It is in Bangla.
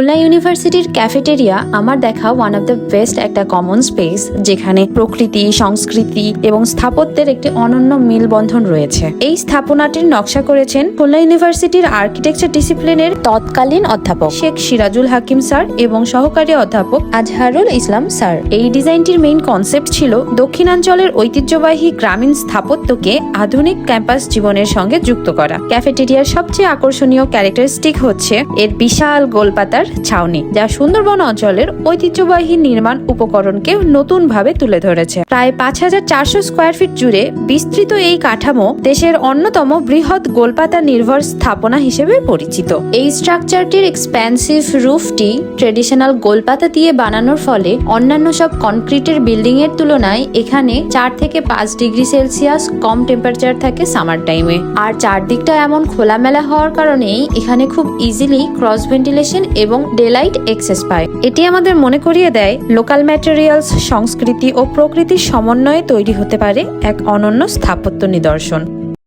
খুলনা ইউনিভার্সিটির ক্যাফেটেরিয়া আমার দেখা ওয়ান অফ দ্য বেস্ট একটা কমন স্পেস, যেখানে প্রকৃতি, সংস্কৃতি এবং স্থাপত্যের একটি অনন্য মেলবন্ধন রয়েছে। এই স্থাপনাটির নকশা করেছেন খুলনা ইউনিভার্সিটির আর্কিটেকচার ডিসিপ্লিনের তৎকালীন অধ্যাপক শেখ সিরাজুল হাকিম স্যার এবং সহকারী অধ্যাপক আজহারুল ইসলাম স্যার। এই ডিজাইনটির মেইন কনসেপ্ট ছিল দক্ষিণাঞ্চলের ঐতিহ্যবাহী গ্রামীণ স্থাপত্যকে আধুনিক ক্যাম্পাস জীবনের সঙ্গে যুক্ত করা। ক্যাফেটেরিয়ার সবচেয়ে আকর্ষণীয় ক্যারেক্টারিস্টিক হচ্ছে এর বিশাল গোলপাতার ছাউনি, যা সুন্দরবন অঞ্চলের ঐতিহ্যবাহী নির্মাণ উপকরণকে নতুনভাবে তুলে ধরেছে। প্রায় ৫,৪০০ স্কোয়ার ফিট জুড়ে বিস্তৃত এই কাঠামো দেশের অন্যতম বৃহৎ গোলপাতা নির্ভর স্থাপনা হিসেবে পরিচিত। এই স্ট্রাকচারটির এক্সপ্যান্সিভ রুফটি ট্রেডিশনাল গোলপাতা দিয়ে বানানোর ফলে অন্যান্য সব কনক্রিটের বিল্ডিং এর তুলনায় এখানে ৪ থেকে ৫ ডিগ্রি সেলসিয়াস কম টেম্পারেচার থাকে সামার টাইমে। আর চারদিকটা এমন খোলামেলা হওয়ার কারণেই এখানে খুব ইজিলি ক্রস ভেন্টিলেশন এবং ডেলাইট এক্সেস পায়। এটি আমাদের মনে করিয়ে দেয় লোকাল ম্যাটেরিয়ালস, সংস্কৃতি ও প্রকৃতির সমন্বয়ে তৈরি হতে পারে এক অনন্য স্থাপত্য নিদর্শন।